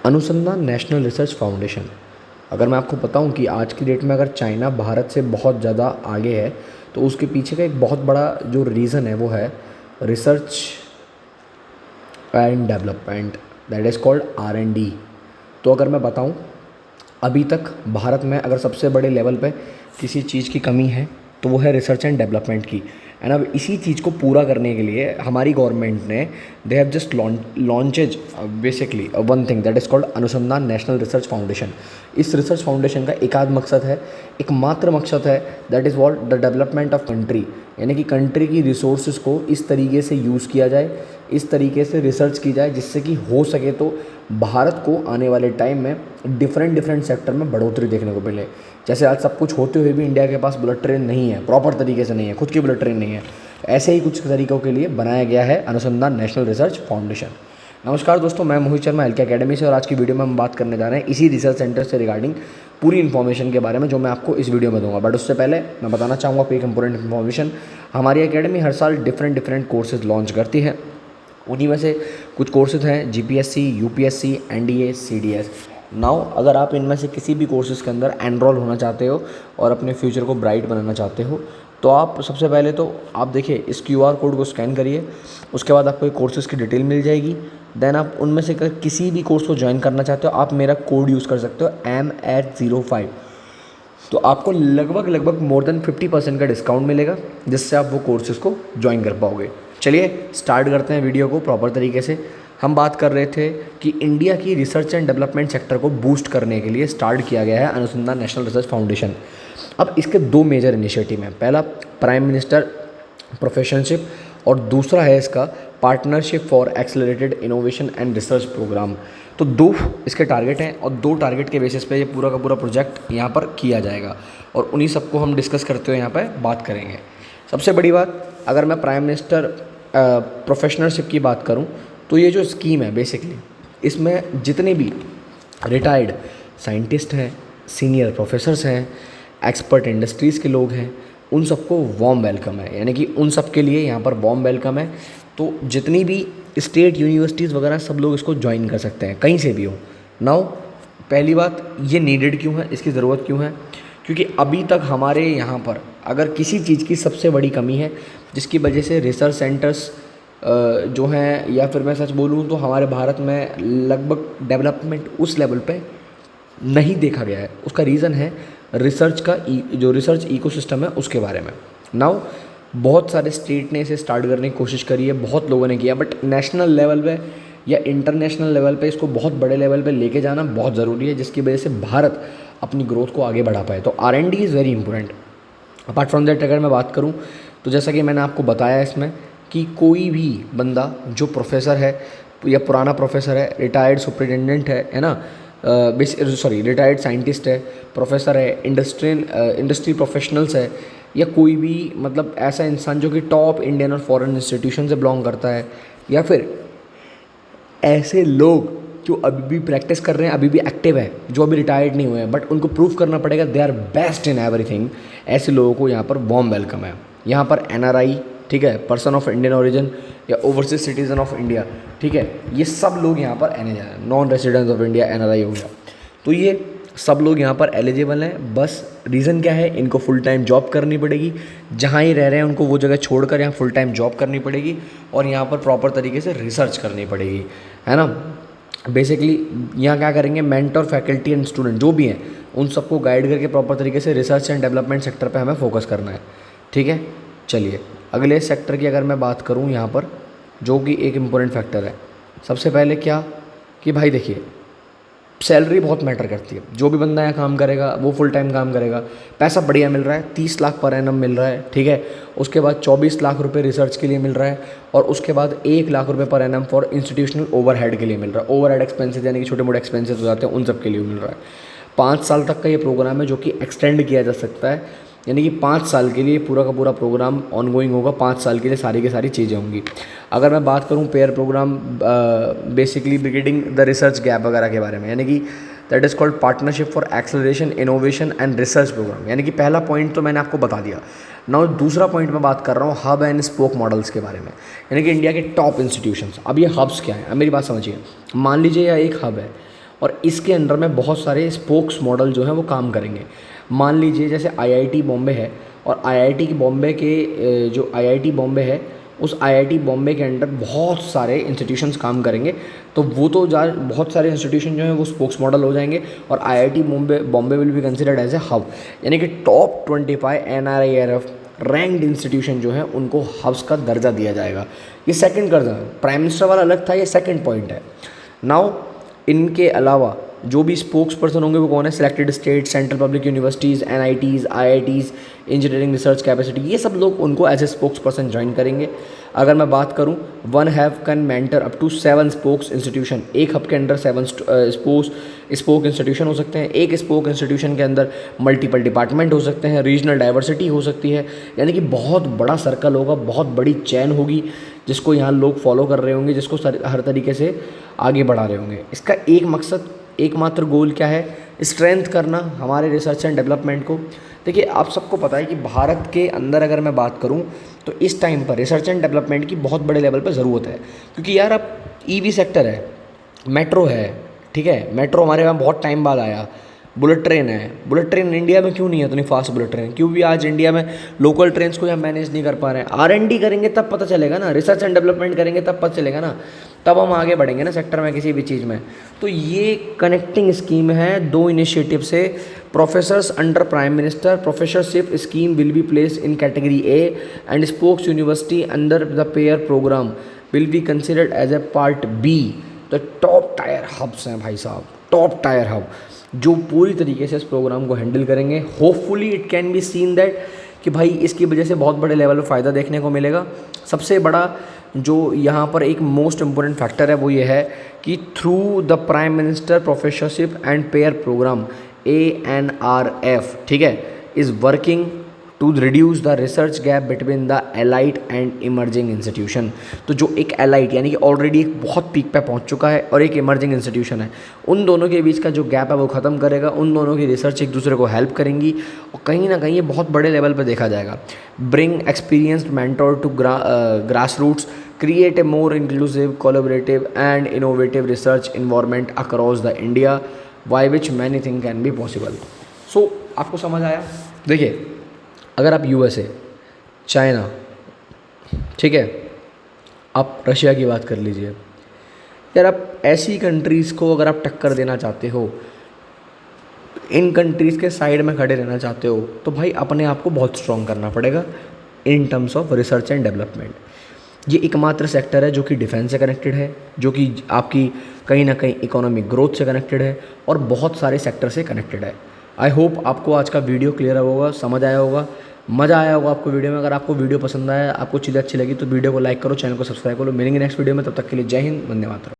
अनुसंधान national research foundation. अगर मैं आपको बताऊं कि आज की डेट में अगर चाइना भारत से बहुत ज़्यादा आगे है तो उसके पीछे का एक बहुत बड़ा जो रीज़न है वो है research and development, that is called R&D। तो अगर मैं बताऊं, अभी तक भारत में अगर सबसे बड़े लेवल पे किसी चीज़ की कमी है तो वो है रिसर्च एंड डेवलपमेंट की। एंड अब इसी चीज़ को पूरा करने के लिए हमारी गवर्नमेंट ने they have just launches basically one thing that is called अनुसंधान नेशनल रिसर्च फाउंडेशन। इस रिसर्च फाउंडेशन का एकाध मकसद है, एकमात्र मकसद है, that is what the development of country. यानी कि कंट्री की रिसोर्सेज को इस तरीके से यूज़ किया जाए, इस तरीके से रिसर्च की जाए जिससे कि हो सके तो भारत को आने वाले टाइम में डिफरेंट सेक्टर में बढ़ोतरी देखने को मिले। जैसे आज सब कुछ होते हुए भी इंडिया के पास बुलेट ट्रेन नहीं है, प्रॉपर तरीके से नहीं है, खुद की बुलेट ट्रेन नहीं है, ऐसे ही कुछ तरीक़ों के लिए बनाया गया है अनुसंधान नेशनल रिसर्च फाउंडेशन। नमस्कार दोस्तों, मैं मोहित शर्मा एलके अकेडमी से, और आज की वीडियो में हम बात करने जा रहे हैं इसी रिसर्च सेंटर से रिगार्डिंग पूरी इन्फॉर्मेशन के बारे में जो मैं आपको इस वीडियो में दूंगा। बट उससे पहले मैं बताना चाहूँगा कोई एक इंपॉर्टेंट इन्फॉर्मेशन। हमारी अकेडमी हर साल डिफरेंट कोर्सेज लॉन्च करती है। उन्हीं में से कुछ कोर्सेज हैं GPSC, UPSC, NDA, CDS। Now अगर आप इनमें से किसी भी कोर्सेज़ के अंदर एनरोल होना चाहते हो और अपने फ्यूचर को ब्राइट बनाना चाहते हो तो आप सबसे पहले तो आप देखिए इस QR कोड को स्कैन करिए। उसके बाद आपको एक कोर्सेज़ की डिटेल मिल जाएगी। देन आप उनमें से किसी भी कोर्स को ज्वाइन करना चाहते हो, आप मेरा कोड यूज़ कर सकते हो M@05। तो आपको लगभग मोर देन 50% का डिस्काउंट मिलेगा जिससे आप वो कोर्सेज़ को ज्वाइन कर पाओगे। चलिए स्टार्ट करते हैं वीडियो को प्रॉपर तरीके से। हम बात कर रहे थे कि इंडिया की रिसर्च एंड डेवलपमेंट सेक्टर को बूस्ट करने के लिए स्टार्ट किया गया है अनुसंधान नेशनल रिसर्च फाउंडेशन। अब इसके दो मेजर इनिशिएटिव हैं। पहला प्राइम मिनिस्टर प्रोफेशनशिप और दूसरा है इसका partnership for accelerated innovation and research programme. तो दो इसके टारगेट हैं और दो टारगेट के बेसिस पे ये पूरा का पूरा प्रोजेक्ट यहाँ पर किया जाएगा और उन्हीं सबको हम डिस्कस करते हुए यहाँ पर बात करेंगे। सबसे बड़ी बात, अगर मैं प्राइम मिनिस्टर प्रोफेशनलशिप की बात करूं तो ये जो स्कीम है बेसिकली इसमें जितने भी रिटायर्ड साइंटिस्ट हैं, सीनियर प्रोफेसर्स हैं, एक्सपर्ट इंडस्ट्रीज़ के लोग हैं, उन सबको वार्म वेलकम है। यानी कि उन सब के लिए यहाँ पर वार्म वेलकम है। तो जितनी भी स्टेट यूनिवर्सिटीज़ वगैरह सब लोग इसको ज्वाइन कर सकते हैं, कहीं से भी हो। नाउ पहली बात, ये नीडेड क्यों है, इसकी ज़रूरत क्यों है? क्योंकि अभी तक हमारे यहाँ पर अगर किसी चीज़ की सबसे बड़ी कमी है जिसकी वजह से रिसर्च सेंटर्स जो हैं, या फिर मैं सच बोलूँ तो हमारे भारत में लगभग डेवलपमेंट उस लेवल पे नहीं देखा गया है, उसका रीज़न है रिसर्च का जो रिसर्च इकोसिस्टम है उसके बारे में। नाउ बहुत सारे स्टेट ने इसे स्टार्ट करने की कोशिश करी है, बहुत लोगों ने किया, बट नेशनल लेवल पे या इंटरनेशनल लेवल पे इसको बहुत बड़े लेवल पे लेके जाना बहुत ज़रूरी है जिसकी वजह से भारत अपनी ग्रोथ को आगे बढ़ा पाए। तो R&D is very important. Apart from that अगर मैं बात करूं तो जैसा कि मैंने आपको बताया इसमें कि कोई भी बंदा जो प्रोफेसर है या पुराना प्रोफेसर है, रिटायर्ड सुपरिटेंडेंट है ना, रिटायर्ड साइंटिस्ट है, प्रोफेसर है, इंडस्ट्री प्रोफेशनल्स है, या कोई भी मतलब ऐसा इंसान जो कि टॉप इंडियन और फॉरेन इंस्टीट्यूशन से बिलोंग करता है, या फिर ऐसे लोग जो अभी भी प्रैक्टिस कर रहे हैं, अभी भी एक्टिव है, जो अभी रिटायर्ड नहीं हुए हैं बट उनको प्रूव करना पड़ेगा they are best in everything, ऐसे लोगों को यहाँ पर वार्म वेलकम है। यहाँ पर NRI, ठीक है, पर्सन ऑफ इंडियन ओरिजिन या ओवरसीज सिटीजन ऑफ इंडिया, ठीक है, ये सब लोग यहाँ पर non residents of India NRI हो गया। तो ये सब लोग यहाँ पर एलिजिबल हैं। बस रीज़न क्या है, इनको फुल टाइम जॉब करनी पड़ेगी, जहाँ ही रह रहे हैं उनको वो जगह छोड़कर यहाँ फुल टाइम जॉब करनी पड़ेगी और यहाँ पर प्रॉपर तरीके से रिसर्च करनी पड़ेगी, है ना। बेसिकली यहाँ क्या करेंगे, मेंटर, फैकल्टी एंड स्टूडेंट जो भी हैं उन सबको गाइड करके प्रॉपर तरीके से रिसर्च एंड डेवलपमेंट सेक्टर पे हमें फोकस करना है, ठीक है। चलिए अगले सेक्टर की अगर मैं बात करूँ यहाँ पर, जो कि एक इम्पोर्टेंट फैक्टर है, सबसे पहले क्या कि भाई देखिए सैलरी बहुत मैटर करती है। जो भी बंदा यहाँ काम करेगा वो फुल टाइम काम करेगा, पैसा बढ़िया मिल रहा है, 30 लाख पर एनम मिल रहा है, ठीक है। उसके बाद 24 लाख रुपए रिसर्च के लिए मिल रहा है और उसके बाद 1 लाख रुपए per annum for institutional overhead के लिए मिल रहा है। ओवरहेड एक्सपेंसेस यानी कि छोटे मोटे एक्सपेंसेस हो जाते हैं, उन सब के लिए मिल रहा है। 5 साल तक का ये प्रोग्राम है जो कि एक्सटेंड किया जा सकता है, यानी कि 5 साल के लिए पूरा का पूरा प्रोग्राम ऑनगोइंग होगा, 5 साल के लिए सारी की सारी चीज़ें होंगी। अगर मैं बात करूं PAIR program basically bridging the research gap वगैरह के बारे में, यानी कि that is called partnership for acceleration innovation and research program, यानी कि पहला पॉइंट तो मैंने आपको बता दिया। नाउ दूसरा पॉइंट मैं बात कर रहा हूँ हब एंड स्पोक मॉडल्स के बारे में, यानी कि इंडिया के टॉप इंस्टीट्यूशंस। अब ये हब्स क्या है, अब मेरी बात समझिए। मान लीजिए यह एक हब है और इसके अंडर में बहुत सारे स्पोक्स मॉडल जो हैं वो काम करेंगे। मान लीजिए जैसे आईआईटी बॉम्बे है, और आईआईटी बॉम्बे के जो आईआईटी बॉम्बे है, उस आईआईटी बॉम्बे के अंडर बहुत सारे इंस्टीट्यूशंस काम करेंगे। तो वो तो बहुत सारे इंस्टीट्यूशन जो हैं वो स्पोक्स मॉडल हो जाएंगे, और IIT Bombay will be considered as a hub, यानी कि टॉप 25 NRIRF रैंक्ड इंस्टीट्यूशन जो है उनको हब्स का दर्जा दिया जाएगा। ये सेकंड कर्ज प्राइम मिनिस्टर वाला अलग था, ये सेकंड पॉइंट है। नाउ इनके अलावा जो भी स्पोक्स पर्सन होंगे वो कौन है? Selected state, central public universities, NITs, IITs, engineering research capacity, ये सब लोग उनको as a spokes person join करेंगे। अगर मैं बात करूं, one have can mentor up to 7 spokes institution. एक हब के अंदर 7 स्पोक इंस्टीट्यूशन हो सकते हैं। एक स्पोक इंस्टीट्यूशन के अंदर मल्टीपल डिपार्टमेंट हो सकते हैं, रीजनल डाइवर्सिटी हो सकती है, यानी कि बहुत बड़ा सर्कल होगा, बहुत बड़ी चैन होगी जिसको यहाँ लोग फॉलो कर रहे होंगे, जिसको हर तरीके से आगे बढ़ा रहे होंगे। इसका एक मकसद, एकमात्र गोल क्या है? स्ट्रेंथ करना हमारे रिसर्च एंड डेवलपमेंट को। देखिए, आप सबको पता है कि भारत के अंदर अगर मैं बात करूं तो इस टाइम पर रिसर्च एंड डेवलपमेंट की बहुत बड़े लेवल पर ज़रूरत है, क्योंकि यार अब EV सेक्टर है, मेट्रो है, ठीक है, मेट्रो हमारे यहाँ बहुत टाइम बाद आया, बुलेट ट्रेन है। बुलेट ट्रेन इंडिया में क्यों नहीं है इतनी फास्ट बुलेट ट्रेन? क्यों भी आज इंडिया में लोकल ट्रेन्स को हम मैनेज नहीं कर पा रहे हैं? R&D करेंगे तब पता चलेगा ना, रिसर्च एंड डेवलपमेंट करेंगे तब पता चलेगा ना, तब हम आगे बढ़ेंगे ना सेक्टर में, किसी भी चीज़ में। तो ये कनेक्टिंग स्कीम है 2 इनिशिएटिव से। Professors under prime minister professorship scheme will be place in category A and spokes university under the pair programme will be considered as a part B। तो टॉप टायर हब्स हैं भाई साहब, top tier hub जो पूरी तरीके से इस programme को हैंडल करेंगे। Hopefully it can be seen that कि भाई इसकी वजह से बहुत बड़े लेवल पर फ़ायदा देखने को मिलेगा। सबसे बड़ा जो यहाँ पर एक मोस्ट इम्पोर्टेंट फैक्टर है वो ये है कि through the prime minister professorship and pair programme ANRF, ठीक है, is working to reduce the research gap between the elite and emerging institution. तो जो एक एलाइट यानी कि ऑलरेडी एक बहुत पीक पे पहुंच चुका है और एक इमर्जिंग इंस्टीट्यूशन है, उन दोनों के बीच का जो गैप है वो ख़त्म करेगा। उन दोनों की रिसर्च एक दूसरे को हेल्प करेंगी और कहीं ना कहीं ये बहुत बड़े लेवल पर देखा जाएगा। Bring experienced mentor to grass roots, create a more inclusive, collaborative and innovative research environment across the India, by which many thing can be possible. So आपको समझ आया? देखिए, अगर आप USA, चाइना, ठीक है, आप रशिया की बात कर लीजिए, यार आप ऐसी कंट्रीज़ को अगर आप टक्कर देना चाहते हो, इन कंट्रीज़ के साइड में खड़े रहना चाहते हो, तो भाई अपने आप को बहुत स्ट्रॉन्ग करना पड़ेगा in terms of research and development. ये एकमात्र सेक्टर है जो कि डिफेंस से कनेक्टेड है, जो कि आपकी कहीं ना कहीं इकोनॉमिक ग्रोथ से कनेक्टेड है और बहुत सारे सेक्टर से कनेक्टेड है। आई होप आपको आज का वीडियो क्लियर होगा, समझ आया होगा, मज़ा आया होगा आपको वीडियो में। अगर आपको वीडियो पसंद आया, आपको चीज़ें अच्छी लगी तो वीडियो को लाइक करो, चैनल को सब्सक्राइब करो। मिलेंगे नेक्स्ट वीडियो में, तब तक के लिए जय हिंद, वंदे मातरम।